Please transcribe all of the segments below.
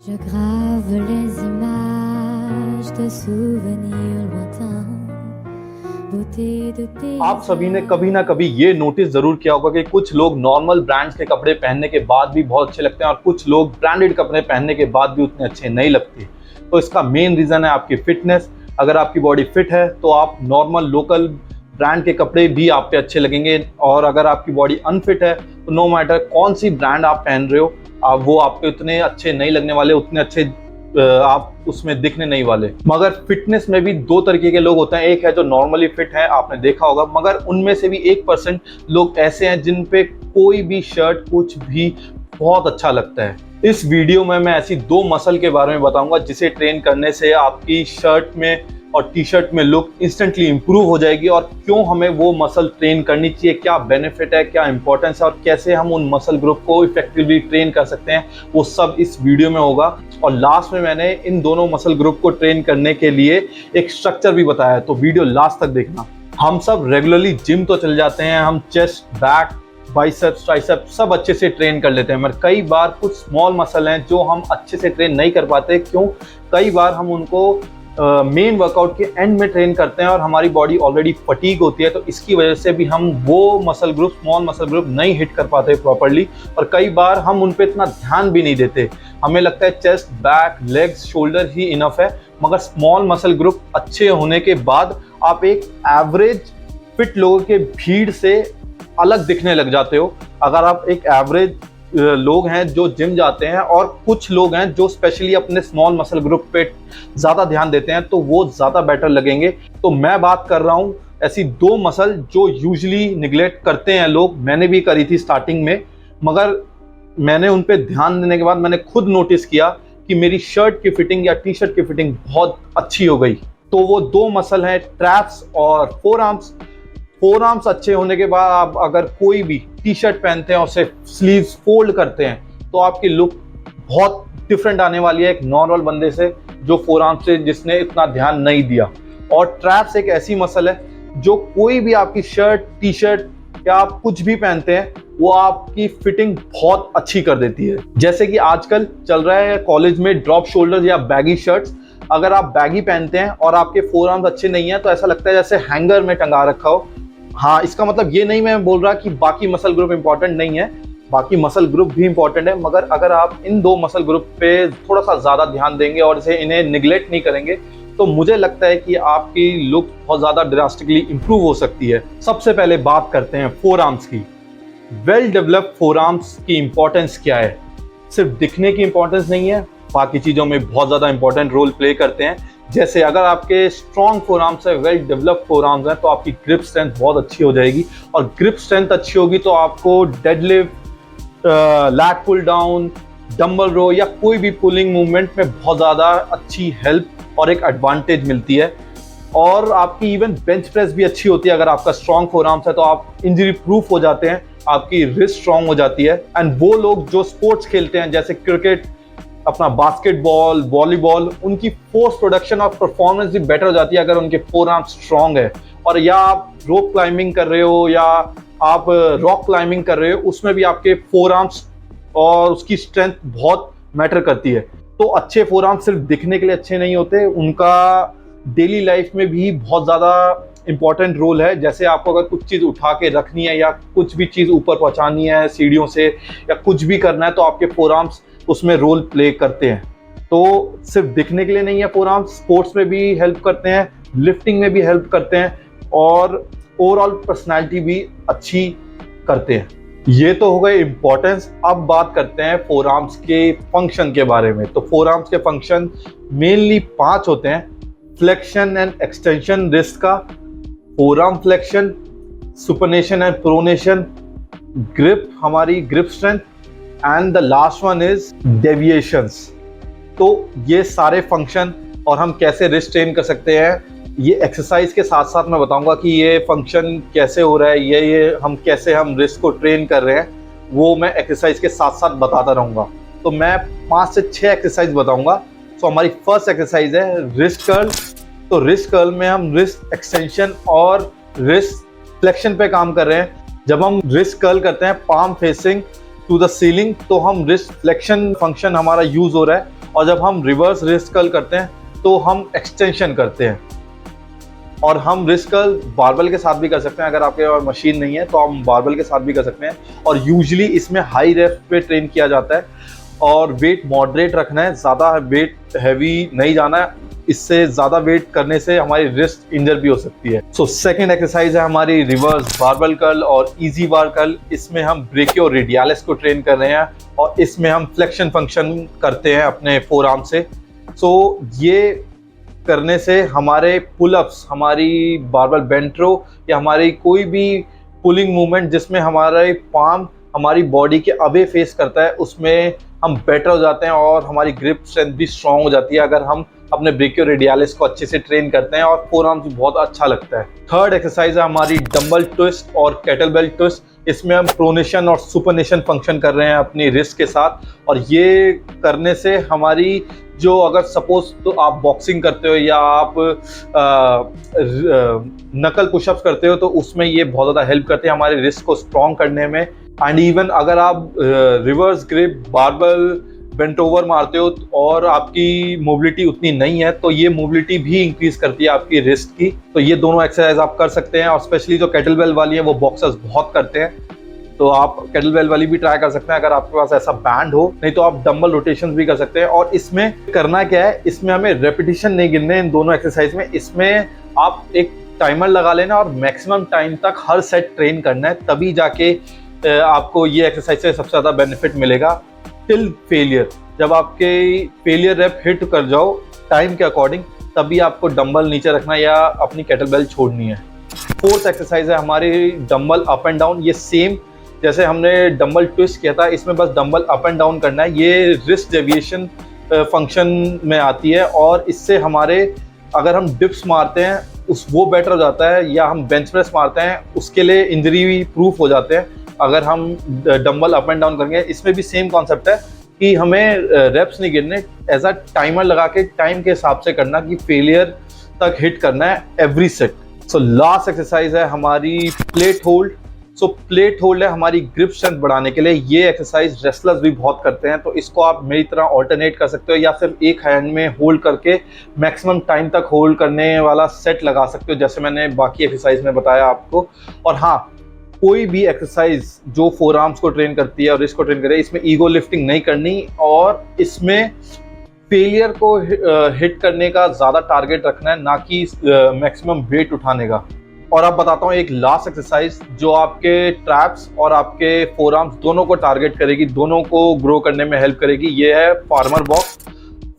Je grave les images de souvenirs lointains, beauté de tes आप सभी ने कभी ना कभी ये नोटिस जरूर किया होगा कि कुछ लोग नॉर्मल ब्रांड्स के कपड़े पहनने के बाद भी बहुत अच्छे लगते हैं और कुछ लोग ब्रांडेड कपड़े पहनने के बाद भी उतने अच्छे नहीं लगते। तो इसका मेन रीजन है आपकी फिटनेस। अगर आपकी बॉडी फिट है तो आप नॉर्मल लोकल ब्रांड के कपड़े भी आप पे अच्छे लगेंगे, और अगर आपकी बॉडी अनफिट है तो नो मैटर कौन सी ब्रांड आप पहन रहे हो, वो आप पे उतने अच्छे नहीं लगने वाले, उतने अच्छे आप उसमें दिखने नहीं वाले। मगर फिटनेस में भी दो तरीके के लोग होते हैं। एक है जो नॉर्मली फिट है, आपने देखा होगा, मगर उनमें से भी 1% लोग ऐसे हैं जिन पे कोई भी शर्ट कुछ भी बहुत अच्छा लगता है। इस वीडियो में मैं ऐसी दो मसल के बारे में बताऊंगा जिसे ट्रेन करने से आपकी शर्ट में और टी शर्ट में लुक इंस्टेंटली इंप्रूव हो जाएगी, और क्यों हमें वो मसल ट्रेन करनी चाहिए, क्या बेनिफिट है, क्या इंपॉर्टेंस है, और कैसे हम उन मसल ग्रुप को इफेक्टिवली ट्रेन कर सकते हैं, वो सब इस वीडियो में होगा। और लास्ट में मैंने इन दोनों मसल ग्रुप को ट्रेन करने के लिए एक स्ट्रक्चर भी बताया है, तो वीडियो लास्ट तक देखना। हम सब रेगुलरली जिम तो चल जाते हैं, हम चेस्ट, बैक, बाइसेप्स, ट्राइसेप्स सब अच्छे से ट्रेन कर लेते हैं, मगर कई बार कुछ स्मॉल मसल हैं जो हम अच्छे से ट्रेन नहीं कर पाते। क्यों? कई बार हम उनको मेन वर्कआउट के एंड में ट्रेन करते हैं और हमारी बॉडी ऑलरेडी फटीग होती है, तो इसकी वजह से भी हम वो muscle group, small muscle group नहीं हिट कर पाते प्रॉपर्ली, और कई बार हम उन पे इतना ध्यान भी नहीं देते। हमें लगता है चेस्ट, बैक, लेग्स, शोल्डर ही इनफ है, मगर स्मॉल मसल ग्रुप अच्छे होने के बाद आप एक एवरेज फिट लोगों के भीड़ से अलग दिखने लग जाते हो। अगर आप एक एवरेज लोग हैं जो जिम जाते हैं और कुछ लोग हैं जो स्पेशली अपने स्मॉल मसल ग्रुप पे ज़्यादा ध्यान देते हैं, तो वो ज़्यादा बेटर लगेंगे। तो मैं बात कर रहा हूँ ऐसी दो मसल जो यूजुअली निगलेक्ट करते हैं लोग। मैंने भी करी थी स्टार्टिंग में, मगर मैंने उन पे ध्यान देने के बाद मैंने खुद नोटिस किया कि मेरी शर्ट की फिटिंग या टी शर्ट की फिटिंग बहुत अच्छी हो गई। तो वो दो मसल हैं, ट्रैप्स और फोर आर्म्स। फोर आर्म्स अच्छे होने के बाद आप अगर कोई भी टी शर्ट पहनते हैं और उसे स्लीव्स फोल्ड करते हैं, तो आपकी लुक बहुत डिफरेंट आने वाली है एक नॉर्मल बंदे से जो फोर आर्म्स से जिसने इतना ध्यान नहीं दिया। और ट्रैप्स एक ऐसी मसल है जो कोई भी आपकी शर्ट, टी शर्ट या आप कुछ भी पहनते हैं, वो आपकी फिटिंग बहुत अच्छी कर देती है। जैसे कि आजकल चल रहा है कॉलेज में ड्रॉप शोल्डर या बैगी शर्ट्स। अगर आप बैगी पहनते हैं और आपके फोर आर्म्स अच्छे नहीं है, तो ऐसा लगता है जैसे हैंगर में टंगा रखा हो। हाँ, इसका मतलब ये नहीं मैं बोल रहा कि बाकी मसल ग्रुप इंपॉर्टेंट नहीं है, बाकी मसल ग्रुप भी इंपॉर्टेंट है, मगर अगर आप इन दो मसल ग्रुप पे थोड़ा सा ज़्यादा ध्यान देंगे और इन्हें निगलेक्ट नहीं करेंगे, तो मुझे लगता है कि आपकी लुक बहुत ज़्यादा ड्रास्टिकली इंप्रूव हो सकती है। सबसे पहले बात करते हैं फोर आर्म्स की। वेल डेवलप्ड फोर आर्म्स की इंपॉर्टेंस क्या है? सिर्फ दिखने की इंपॉर्टेंस नहीं है, बाकी चीज़ों में बहुत ज़्यादा इंपॉर्टेंट रोल प्ले करते हैं। जैसे अगर आपके स्ट्रॉन्ग फोर आर्म्स है, वेल डेवलप्ड फोर आर्म्स हैं, तो आपकी ग्रिप स्ट्रेंथ बहुत अच्छी हो जाएगी, और ग्रिप स्ट्रेंथ अच्छी होगी तो आपको deadlift, lat pull down, dumbbell row या कोई भी पुलिंग मूवमेंट में बहुत ज़्यादा अच्छी हेल्प और एक एडवांटेज मिलती है। और आपकी इवन बेंच प्रेस भी अच्छी होती है। अगर आपका स्ट्रॉन्ग फोर आर्म्स है तो आप इंजरी प्रूफ हो जाते हैं, आपकी रिस्ट स्ट्रॉन्ग हो जाती है। एंड वो लोग जो स्पोर्ट्स खेलते हैं जैसे क्रिकेट, अपना बास्केटबॉल, वॉलीबॉल, उनकी फोर्स प्रोडक्शन और परफॉर्मेंस भी बेटर हो जाती है अगर उनके फोर आर्म स्ट्रॉन्ग है। और या आप रोप क्लाइंबिंग कर रहे हो या आप रॉक क्लाइंबिंग कर रहे हो, उसमें भी आपके फोर आर्म्स और उसकी स्ट्रेंथ बहुत मैटर करती है। तो अच्छे फोर आर्म्स सिर्फ दिखने के लिए अच्छे नहीं होते, उनका डेली लाइफ में भी बहुत ज़्यादा इंपॉर्टेंट रोल है। जैसे आपको अगर कुछ चीज़ उठा के रखनी है या कुछ भी चीज़ ऊपर पहुंचानी है सीढ़ियों से या कुछ भी करना है, तो आपके फोर आर्म्स उसमें रोल प्ले करते हैं। तो सिर्फ दिखने के लिए नहीं है फोर आर्म्स, स्पोर्ट्स में भी हेल्प करते हैं, लिफ्टिंग में भी हेल्प करते हैं, और ओवरऑल पर्सनैलिटी भी अच्छी करते हैं। ये तो हो गए इंपॉर्टेंस। अब बात करते हैं फोर आर्म्स के फंक्शन के बारे में। तो फोर आर्म्स के फंक्शन मेनली 5 होते हैं। फ्लेक्शन एंड एक्सटेंशन रिस्ट का, forearm flexion, supination and pronation, grip, हमारी grip strength, and the last one is deviations. तो ये सारे फंक्शन और हम कैसे रिस्ट ट्रेन कर सकते हैं, ये एक्सरसाइज के साथ साथ मैं बताऊंगा कि ये फंक्शन कैसे हो रहा है, ये हम कैसे हम रिस्ट को ट्रेन कर रहे हैं, वो मैं एक्सरसाइज के साथ साथ बताता रहूंगा। तो मैं 5 से 6 एक्सरसाइज बताऊंगा। तो हमारी फर्स्ट एक्सरसाइज है रिस्ट कर्ल। तो रिस्ट कर्ल में हम रिस्ट एक्सटेंशन और रिस्ट फ्लेक्शन पे काम कर रहे हैं। जब हम रिस्ट कर्ल करते हैं palm facing to the ceiling, तो हम रिस्ट फ्लेक्शन फंक्शन हमारा यूज हो रहा है, और जब हम रिवर्स रिस्ट कर्ल करते हैं तो हम एक्सटेंशन करते हैं। और हम रिस्ट कर्ल बारबल के साथ भी कर सकते हैं, अगर आपके पास मशीन नहीं है तो हम बारबल के साथ भी कर सकते हैं। और यूजुअली इसमें हाई रेप पे ट्रेन किया जाता है और वेट मॉडरेट रखना है, ज़्यादा वेट हैवी नहीं जाना है, इससे ज़्यादा वेट करने से हमारी रिस्ट इंजर भी हो सकती है। सो सेकेंड एक्सरसाइज है हमारी रिवर्स बारबल कर्ल और इजी बार कर्ल। इसमें हम ब्रेकियोरेडियलिस को ट्रेन कर रहे हैं और इसमें हम फ्लेक्शन फंक्शन करते हैं अपने फोर आर्म से। सो ये करने से हमारे पुलअप्स, हमारी बारबल बेंट रो या हमारी कोई भी पुलिंग मूवमेंट जिसमें हमारे पाम हमारी बॉडी के अवे फेस करता है, उसमें हम बेटर हो जाते हैं और हमारी ग्रिप स्ट्रेंथ भी स्ट्रांग हो जाती है अगर हम अपने ब्रेकियोरेडियलिस को अच्छे से ट्रेन करते हैं, और फोर आर्म्स भी बहुत अच्छा लगता है। थर्ड एक्सरसाइज है हमारी डंबल ट्विस्ट और केटलबेल ट्विस्ट। इसमें हम प्रोनेशन और सुपरनेशन फंक्शन कर रहे हैं अपनी रिस्ट के साथ, और ये करने से हमारी जो, अगर सपोज तो आप बॉक्सिंग करते हो या आप नकल पुशअप्स करते हो तो उसमें ये बहुत ज़्यादा हेल्प करते हैं हमारे रिस्ट को स्ट्रॉन्ग करने में। एंड इवन अगर आप reverse grip barbell bent over मारते हो और आपकी मोबिलिटी उतनी नहीं है तो ये मोबिलिटी भी इंक्रीज करती है आपकी रिस्ट की। तो ये दोनों एक्सरसाइज आप कर सकते हैं, और स्पेशली जो केटलबेल वाली है वो बॉक्सर्स बहुत करते हैं, तो आप केटलबेल वाली भी ट्राई कर सकते हैं अगर आपके पास ऐसा बैंड हो। नहीं तो आप डंबल रोटेशंस भी कर सकते हैं। और इसमें करना क्या है, इसमें हमें रेपिटेशन नहीं गिनने इन दोनों एक्सरसाइज में। इसमें आप एक टाइमर लगा लेना और मैक्सिमम टाइम तक हर सेट ट्रेन करना है, तभी जाके आपको ये एक्सरसाइज से सबसे ज़्यादा बेनिफिट मिलेगा। टिल फेलियर, जब आपके फेलियर रेप हिट कर जाओ टाइम के अकॉर्डिंग, तभी आपको डंबल नीचे रखना या अपनी केटलबेल छोड़नी है। फोर्थ एक्सरसाइज है हमारी डंबल अप एंड डाउन। ये सेम जैसे हमने डंबल ट्विस्ट किया था, इसमें बस डंबल अप एंड डाउन करना है। ये रिस्ट डेविएशन फंक्शन में आती है, और इससे हमारे अगर हम डिप्स मारते हैं वो बेटर हो जाता है, या हम बेंच प्रेस मारते हैं उसके लिए इंजरी प्रूफ हो जाते हैं अगर हम डंबल अप एंड डाउन करेंगे। इसमें भी सेम कॉन्सेप्ट है कि हमें रेप्स नहीं गिनने, एज अ टाइमर लगा के टाइम के हिसाब से करना कि फेलियर तक हिट करना है every set. So last exercise है हमारी प्लेट होल्ड। सो प्लेट होल्ड है हमारी ग्रिप स्ट्रेंथ बढ़ाने के लिए। ये एक्सरसाइज रेसलर्स भी बहुत करते हैं, तो इसको आप मेरी तरह ऑल्टरनेट कर सकते हो, या सिर्फ एक हैंड में होल्ड करके मैक्सिमम टाइम तक होल्ड करने वाला सेट लगा सकते हो, जैसे मैंने बाकी एक्सरसाइज में बताया आपको। और हाँ, कोई भी एक्सरसाइज जो फोर आर्म्स को ट्रेन करती है और रिस्ट को ट्रेन करती है, इसमें ईगो लिफ्टिंग नहीं करनी, और इसमें फेलियर को हिट करने का ज़्यादा टारगेट रखना है, ना कि मैक्सिमम वेट उठाने का। और अब बताता हूँ एक लास्ट एक्सरसाइज जो आपके ट्रैप्स और आपके फोर आर्म्स दोनों को टारगेट करेगी, दोनों को ग्रो करने में हेल्प करेगी। ये है फार्मर वॉक।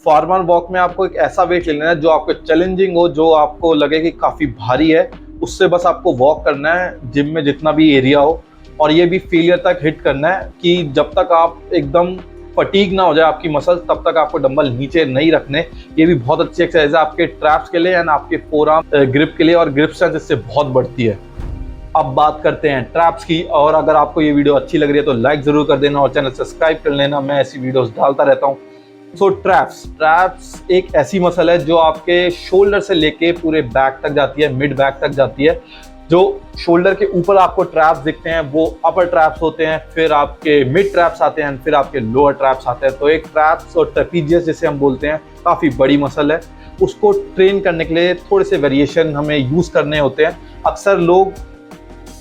फार्मर वॉक में आपको एक ऐसा वेट लेना है जो आपको चैलेंजिंग हो, जो आपको लगे कि काफ़ी भारी है, उससे बस आपको वॉक करना है जिम में जितना भी एरिया हो, और ये भी फेलियर तक हिट करना है कि जब तक आप एकदम फटीग ना हो जाए आपकी मसल, तब तक आपको डंबल नीचे नहीं रखने। ये भी बहुत अच्छी एक्सरसाइज है आपके ट्रैप्स के लिए एंड आपके फोर आर्म ग्रिप के लिए, और ग्रिप स्ट्रेंथ इससे बहुत बढ़ती है। अब बात करते हैं ट्रैप्स की, और अगर आपको ये वीडियो अच्छी लग रही है तो लाइक ज़रूर कर देना और चैनल सब्सक्राइब कर लेना, मैं ऐसी वीडियोस डालता रहता हूँ। सो ट्रैप्स एक ऐसी मसल है जो आपके शोल्डर से लेके पूरे बैक तक जाती है, मिड बैक तक जाती है। जो शोल्डर के ऊपर आपको ट्रैप्स दिखते हैं वो अपर ट्रैप्स होते हैं, फिर आपके मिड ट्रैप्स आते हैं, फिर आपके लोअर ट्रैप्स आते हैं। तो एक ट्रैप्स और ट्रेपीजियस जिसे हम बोलते हैं, काफ़ी बड़ी मसल है। उसको ट्रेन करने के लिए थोड़े से वेरिएशन हमें यूज़ करने होते हैं। अक्सर लोग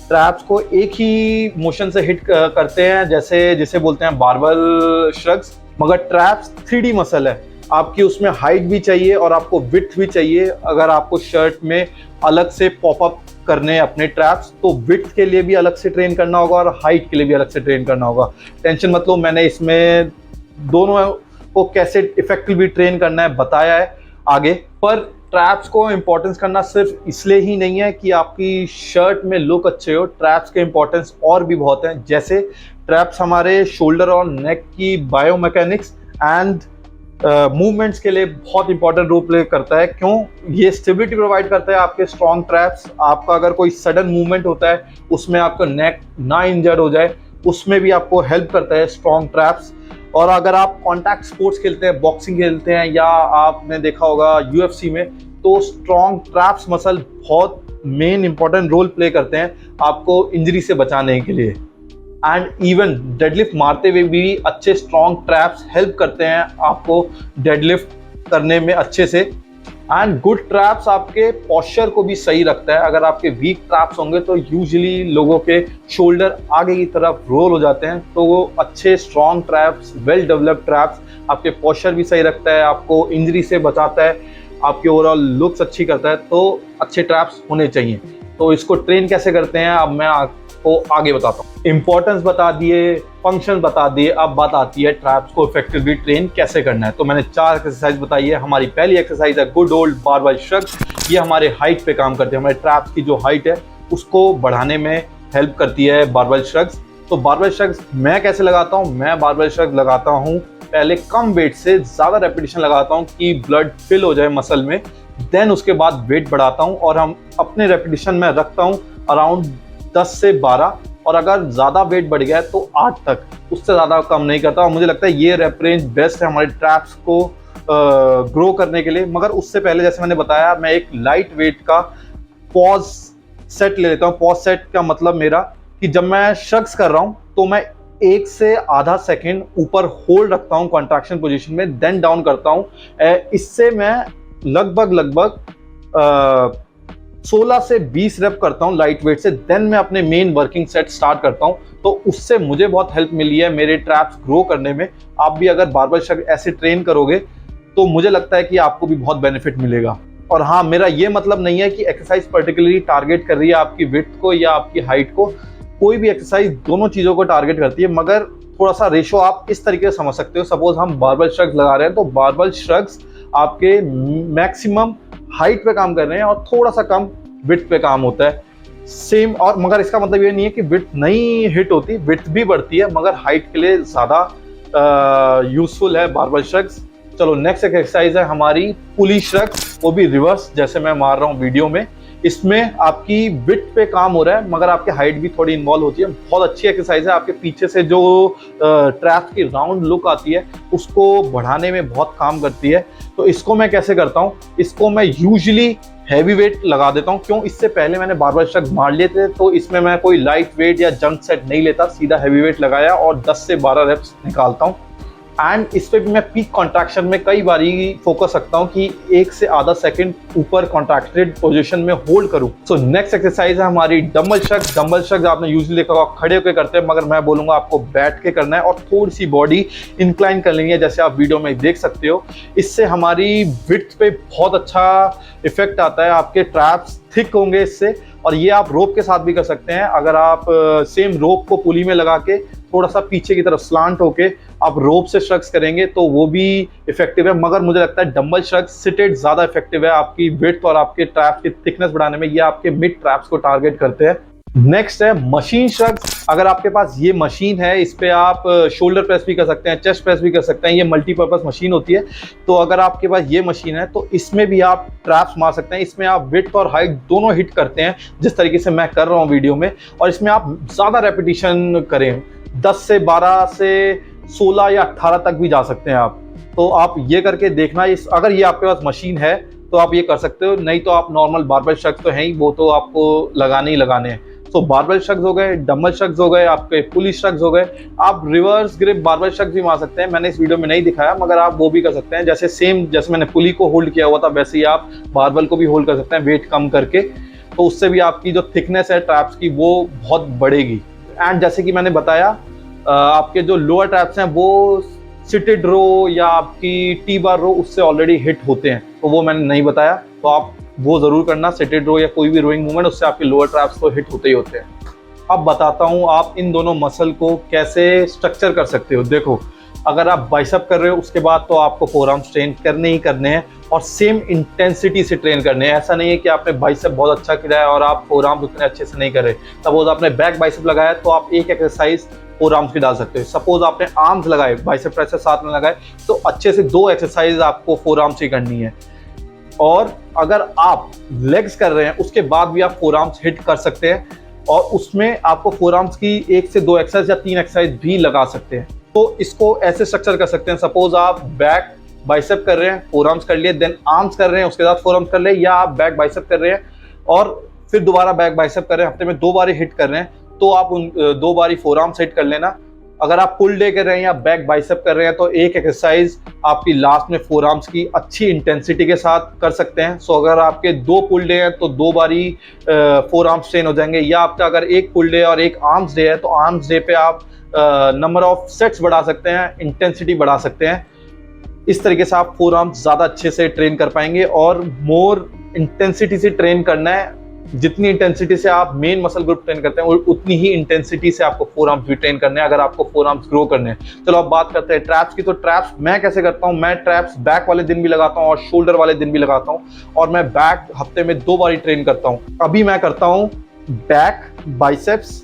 ट्रैप्स को एक ही मोशन से हिट करते हैं, जैसे जिसे बोलते हैं बारबल श्रग्स, मगर ट्रैप्स 3D मसल है। आपकी उसमें हाइट भी चाहिए और आपको विड्थ भी चाहिए। अगर आपको शर्ट में अलग से पॉपअप करने अपने ट्रैप्स, तो विड्थ के लिए भी अलग से ट्रेन करना होगा और हाइट के लिए भी अलग से ट्रेन करना होगा। टेंशन मत लो, मैंने इसमें दोनों को कैसे इफेक्टिवली ट्रेन करना है बताया है आगे। पर ट्रैप्स को इम्पोर्टेंस करना सिर्फ इसलिए ही नहीं है कि आपकी शर्ट में लुक अच्छे हो, ट्रैप्स के इम्पोर्टेंस और भी बहुत हैं। जैसे ट्रैप्स हमारे शोल्डर और नेक की बायोमैकेनिक्स एंड मूवमेंट्स के लिए बहुत इंपॉर्टेंट रोल प्ले करता है। क्यों? ये स्टेबिलिटी प्रोवाइड करता है आपके स्ट्रॉन्ग ट्रैप्स। आपका अगर कोई सडन मूवमेंट होता है उसमें आपका नेक ना इंजर्ड हो जाए, उसमें भी आपको हेल्प करता है स्ट्रॉन्ग ट्रैप्स। और अगर आप कॉन्टैक्ट स्पोर्ट्स खेलते हैं, बॉक्सिंग खेलते हैं, या आपने देखा होगा UFC में, तो स्ट्रॉन्ग ट्रैप्स मसल बहुत मेन इंपॉर्टेंट रोल प्ले करते हैं आपको इंजरी से बचाने के लिए। एंड इवन डेडलिफ्ट मारते हुए भी अच्छे स्ट्रॉन्ग ट्रैप्स हेल्प करते हैं आपको डेडलिफ्ट करने में अच्छे से। एंड गुड ट्रैप्स आपके पोस्चर को भी सही रखता है। अगर आपके वीक ट्रैप्स होंगे तो यूजुअली लोगों के शोल्डर आगे की तरफ रोल हो जाते हैं, तो वो अच्छे strong traps, well developed traps आपके पोस्चर भी सही रखता है, आपको इंजरी से बचाता है, आपकी ओवरऑल लुक्स अच्छी करता है। तो अच्छे ट्रैप्स होने चाहिए। तो इसको ट्रेन कैसे करते हैं अब मैं आपको आगे बताता हूँ। इंपॉर्टेंस बता दिए, फंक्शन बता दिए, अब बात आती है ट्रैप्स को इफेक्टिवली ट्रेन कैसे करना है। तो मैंने 4 एक्सरसाइज बताई है। हमारी पहली एक्सरसाइज है गुड ओल्ड बारबेल श्रग्स। ये हमारे हाइट पे काम करते हैं, हमारे ट्रैप्स की जो हाइट है उसको बढ़ाने में हेल्प करती है बारबेल श्रग्स। तो बारबेल श्रग्स मैं कैसे लगाता हूँ? मैं बारबेल श्रग्स लगाता हूँ पहले कम वेट से ज़्यादा रेपिटेशन लगाता हूँ कि ब्लड फिल हो जाए मसल में, देन उसके बाद वेट बढ़ाता हूँ और हम अपने रेपिटेशन में रखता हूँ अराउंड 10 से 12, और अगर ज़्यादा वेट बढ़ गया है तो 8 तक, उससे ज़्यादा कम नहीं करता। और मुझे लगता है ये रेप रेंज बेस्ट है हमारे ट्रैप्स को ग्रो करने के लिए। मगर उससे पहले जैसे मैंने बताया, मैं एक लाइट वेट का पॉज सेट ले लेता हूँ। पॉज सेट का मतलब मेरा कि जब मैं श्रग्स कर रहा हूँ तो मैं 1 से आधा सेकेंड ऊपर होल्ड रखता हूँ कॉन्ट्रैक्शन पोजीशन में, देन डाउन करता हूँ। इससे मैं लगभग 16 से 20 रेप करता हूँ लाइट वेट से, देन मैं अपने मेन वर्किंग सेट स्टार्ट करता हूँ। तो उससे मुझे बहुत हेल्प मिली है मेरे ट्रैप्स ग्रो करने में। आप भी अगर बारबेल श्रग ऐसे ट्रेन करोगे तो मुझे लगता है कि आपको भी बहुत बेनिफिट मिलेगा। और हाँ, मेरा ये मतलब नहीं है कि एक्सरसाइज पर्टिकुलरली टारगेट कर रही है आपकी विड्थ को या आपकी हाइट को। कोई भी एक्सरसाइज दोनों चीज़ों को टारगेट करती है, मगर थोड़ा सा रेशो आप इस तरीके से समझ सकते हो। सपोज हम बारबेल श्रग्स लगा रहे हैं तो बारबेल श्रग्स आपके मैक्सिमम हाइट पे काम कर रहे हैं और थोड़ा सा कम विड्थ पे काम होता है सेम। और मगर इसका मतलब ये नहीं है कि विड्थ नहीं हिट होती, विड्थ भी बढ़ती है, मगर हाइट के लिए ज़्यादा यूजफुल है बारबेल श्रग्स। चलो नेक्स्ट एक्सरसाइज है हमारी पुली श्रग, वो भी रिवर्स जैसे मैं मार रहा हूँ वीडियो में। इसमें आपकी विड्थ पे काम हो रहा है मगर आपकी हाइट भी थोड़ी इन्वॉल्व होती है। बहुत अच्छी एक्सरसाइज है, आपके पीछे से जो ट्रैप की राउंड लुक आती है उसको बढ़ाने में बहुत काम करती है। तो इसको मैं कैसे करता हूँ? इसको मैं यूजुअली हैवी वेट लगा देता हूँ। क्यों? इससे पहले मैंने बारबेल श्रग मार लिए थे, तो इसमें मैं कोई लाइट वेट या जंक सेट नहीं लेता, सीधा हैवी वेट लगाया और 10 से 12 रेप्स निकालता हूँ। एंड इस पे भी मैं पीक कॉन्ट्रैक्शन में कई बारी फोकस रखता हूँ कि 1 से आधा सेकंड ऊपर कॉन्ट्रैक्टेड पोजीशन में होल्ड करूँ। सो नेक्स्ट एक्सरसाइज है हमारी डंबल श्रग। डंबल श्रग आपने यूजुअली देखा होगा खड़े होकर करते हैं, मगर मैं बोलूँगा आपको बैठ के करना है और थोड़ी सी बॉडी इंक्लाइन कर लेनी है, जैसे आप वीडियो में देख सकते हो। इससे हमारी विड्थ पे बहुत अच्छा इफेक्ट आता है, आपके ट्रैप्स थिक होंगे इससे। और ये आप रोप के साथ भी कर सकते हैं। अगर आप सेम रोप को पुली में लगा के थोड़ा सा पीछे की तरफ स्लांट होके आप रोप से श्रग्स करेंगे तो वो भी इफेक्टिव है। मगर मुझे लगता है डंबल श्रग्स सिटेड ज़्यादा इफेक्टिव है आपकी विड्थ और आपके ट्रैप्स की थिकनेस बढ़ाने में। ये आपके मिड ट्रैप्स को टारगेट करते हैं। नेक्स्ट है मशीन श्रग्स। अगर आपके पास ये मशीन है, इस पे आप शोल्डर प्रेस भी कर सकते हैं, चेस्ट प्रेस भी कर सकते हैं। ये मल्टीपर्पज मशीन होती है। तो अगर आपके पास ये मशीन है तो इसमें भी आप ट्रैप्स मार सकते हैं। इसमें आप विड्थ और हाइट दोनों हिट करते हैं, जिस तरीके से मैं कर रहा हूँ वीडियो में। और इसमें आप ज़्यादा रेपिटेशन करें, 10 से 12 से 16 या 18 तक भी जा सकते हैं आप। तो आप ये करके देखना। अगर ये आपके पास मशीन है तो आप ये कर सकते हो, नहीं तो आप नॉर्मल बारबेल श्रग्स तो हैं ही, वो तो आपको लगाने ही लगाने हैं। तो बारबेल श्रग्स हो गए, डंबल श्रग्स हो गए, आपके पुली श्रग्स हो गए। आप रिवर्स ग्रिप बारबेल श्रग्स भी मार सकते हैं। मैंने इस वीडियो में नहीं दिखाया, मगर आप वो भी कर सकते हैं। जैसे मैंने पुली को होल्ड किया हुआ था, वैसे ही आप बारबेल को भी होल्ड कर सकते हैं वेट कम करके। तो उससे भी आपकी जो थिकनेस है ट्रैप्स की वो बहुत बढ़ेगी। एंड जैसे कि मैंने बताया, आपके जो लोअर ट्रैप्स हैं वो सिटेड रो या आपकी टी बार रो उससे ऑलरेडी हिट होते हैं, तो वो मैंने नहीं बताया। तो आप वो ज़रूर करना, सिटेड रो या कोई भी रोइंग मूवमेंट, उससे आपके लोअर ट्रैप्स तो हिट होते ही होते हैं। अब बताता हूँ आप इन दोनों मसल को कैसे स्ट्रक्चर कर सकते हो। देखो, अगर आप बाइसेप कर रहे हो उसके बाद तो आपको फोरआर्म्स ट्रेन करने ही करने हैं और सेम इंटेंसिटी से ट्रेन करने हैं। ऐसा नहीं है कि आपने बाइसेप बहुत अच्छा किया है और आप फोरआर्म्स उतने अच्छे से नहीं कर रहे। सपोज आपने बैक बाइसेप लगाया तो आप एक एक्सरसाइज फोरआर्म्स की डाल सकते हो। सपोज आपने आर्म्स लगाए, बाइसेप ट्राइसेप साथ में लगाए, तो अच्छे से 2 एक्सरसाइज आपको फोरआर्म्स की करनी है। और अगर आप लेग्स कर रहे हैं उसके बाद भी आप फोरआर्म्स हिट कर सकते हैं, और उसमें आपको फोरआर्म्स की 1 से 2 एक्सरसाइज या 3 एक्सरसाइज भी लगा सकते हैं। तो इसको ऐसे स्ट्रक्चर कर सकते हैं। सपोज आप बैक बाइसेप कर रहे हैं, फोरआर्म्स कर लिए, देन आर्म्स कर रहे हैं, उसके साथ फोरआर्म्स कर ले, या आप बैक बाइसेप कर रहे हैं और फिर दोबारा बैक बाइसेप कर रहे हैं, हफ्ते में 2 बार हिट कर रहे हैं, तो आप उन 2 बारी फोर आर्म सेट कर लेना। अगर आप पुल डे कर रहे हैं या बैक बाइसेप कर रहे हैं तो एक एक्सरसाइज आपकी लास्ट में फोर आर्म्स की अच्छी इंटेंसिटी के साथ कर सकते हैं। सो अगर आपके 2 पुल डे हैं तो 2 बारी फोर आर्म्स ट्रेन हो जाएंगे, या आपका अगर एक पुल डे और एक आर्म्स डे है तो आर्म्स डे पे आप नंबर ऑफ सेट्स बढ़ा सकते हैं, इंटेंसिटी बढ़ा सकते हैं। इस तरीके से आप फोर आर्म्स ज़्यादा अच्छे से ट्रेन कर पाएंगे। और मोर इंटेंसिटी से ट्रेन करना है, जितनी इंटेंसिटी से आप मेन मसल ग्रुप ट्रेन करते हैं उतनी ही इंटेंसिटी से आपको फोर आर्म्स भी ट्रेन करने हैं, अगर आपको फोर आर्म्स ग्रो करने हैं। चलो अब बात करते हैं ट्रैप्स की। तो ट्रैप्स मैं कैसे करता हूं, मैं ट्रैप्स बैक वाले दिन भी लगाता हूं और शोल्डर वाले दिन भी लगाता हूं, और मैं बैक हफ्ते में 2 बारी ट्रेन करता हूं। अभी मैं करता हूं back, biceps,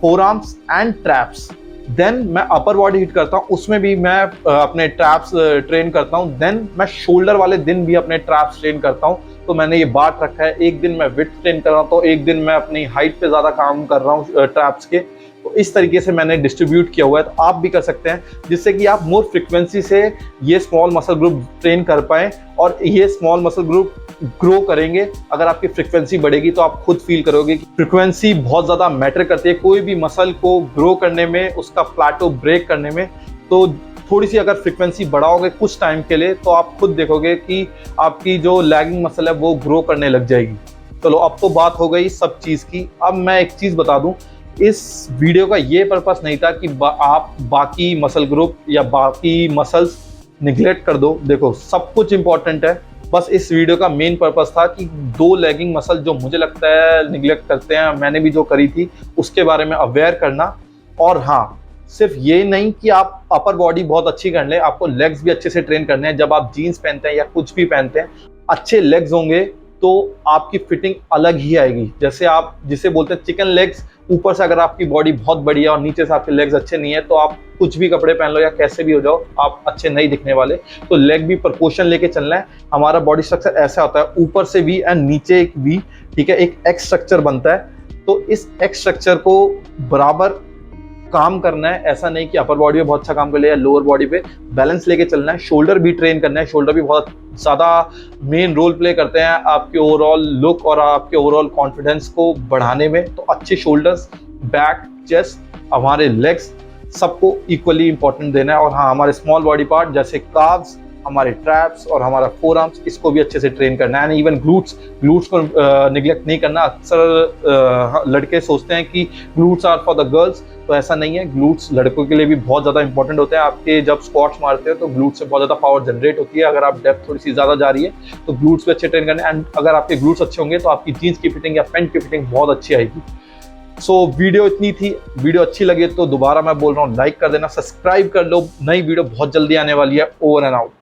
forearms and traps. Then मैं अपर बॉडी हिट करता हूं, उसमें भी मैं अपने ट्रैप्स ट्रेन करता हूं। देन मैं शोल्डर वाले दिन भी अपने ट्रैप्स ट्रेन करता हूं। तो मैंने ये बांट रखा है, एक दिन मैं विड्थ ट्रेन कर रहा हूं तो एक दिन मैं अपनी हाइट पे ज्यादा काम कर रहा हूं ट्रैप्स के। तो इस तरीके से मैंने डिस्ट्रीब्यूट किया हुआ है। तो आप भी कर सकते हैं, जिससे कि आप मोर फ्रिक्वेंसी से ये स्मॉल मसल ग्रुप ट्रेन कर पाएं और ये स्मॉल मसल ग्रुप ग्रो करेंगे। अगर आपकी फ्रिक्वेंसी बढ़ेगी तो आप खुद फील करोगे कि फ्रिक्वेंसी बहुत ज़्यादा मैटर करती है कोई भी मसल को ग्रो करने में, उसका प्लाटो ब्रेक करने में। तो थोड़ी सी अगर फ्रिक्वेंसी बढ़ाओगे कुछ टाइम के लिए तो आप खुद देखोगे कि आपकी जो लैगिंग मसल है वो ग्रो करने लग जाएगी। चलो अब तो बात हो गई सब चीज़ की। अब मैं एक चीज़ बता दूं, इस वीडियो का ये पर्पस नहीं था कि आप बाकी मसल ग्रुप या बाकी मसल्स निगलेक्ट कर दो। देखो सब कुछ इंपॉर्टेंट है, बस इस वीडियो का मेन पर्पस था कि 2 लैगिंग मसल जो मुझे लगता है निगलेक्ट करते हैं, मैंने भी जो करी थी उसके बारे में अवेयर करना। और हाँ, सिर्फ ये नहीं कि आप अपर बॉडी बहुत अच्छी कर लें, आपको लेग्स भी अच्छे से ट्रेन करने हैं। जब आप जीन्स पहनते हैं या कुछ भी पहनते हैं, अच्छे लेग्स होंगे तो आपकी फिटिंग अलग ही आएगी। जैसे आप जिसे बोलते हैं चिकन लेग्स, ऊपर से अगर आपकी बॉडी बहुत बड़ी है और नीचे से आपके लेग्स अच्छे नहीं है तो आप कुछ भी कपड़े पहन लो या कैसे भी हो जाओ, आप अच्छे नहीं दिखने वाले। तो लेग भी प्रोपोर्शन लेके चलना है। हमारा बॉडी स्ट्रक्चर ऐसा होता है, ऊपर से वी एंड नीचे एक वी, ठीक है, एक एक्स स्ट्रक्चर बनता है। तो इस एक्स स्ट्रक्चर को बराबर काम करना है। ऐसा नहीं कि अपर बॉडी पे बहुत अच्छा काम कर ले या लोअर बॉडी पे, बैलेंस लेके चलना है। शोल्डर भी ट्रेन करना है, शोल्डर भी बहुत ज़्यादा मेन रोल प्ले करते हैं आपके ओवरऑल लुक और आपके ओवरऑल कॉन्फिडेंस को बढ़ाने में। तो अच्छे शोल्डर्स, बैक, चेस्ट, हमारे लेग्स सबको इक्वली इंपॉर्टेंट देना है। और हाँ, हमारे स्मॉल बॉडी पार्ट जैसे काव्स, हमारे ट्रैप्स और हमारा फोर आर्म्स, इसको भी अच्छे से ट्रेन करना है। एंड इवन ग्लूट्स को निगलेक्ट नहीं करना। अक्सर लड़के सोचते हैं कि glutes are for the girls, तो ऐसा नहीं है। ग्लूट्स लड़कों के लिए भी बहुत ज़्यादा इंपॉर्टेंट होते हैं। आपके जब स्क्वाट्स मारते हो तो ग्लूट्स से बहुत ज़्यादा पावर जनरेट होती है। अगर आप डेप्थ थोड़ी सी ज़्यादा जा रही है तो ग्लूट्स पे अच्छे ट्रेन करने। एंड अगर आपके ग्लूट्स अच्छे होंगे तो आपकी जीन्स की फिटिंग या पैंट की फिटिंग बहुत अच्छी आएगी। सो वीडियो इतनी थी। वीडियो अच्छी लगी तो दोबारा मैं बोल रहा हूँ लाइक कर देना, सब्सक्राइब कर लो। नई वीडियो बहुत जल्दी आने वाली है। Over and out.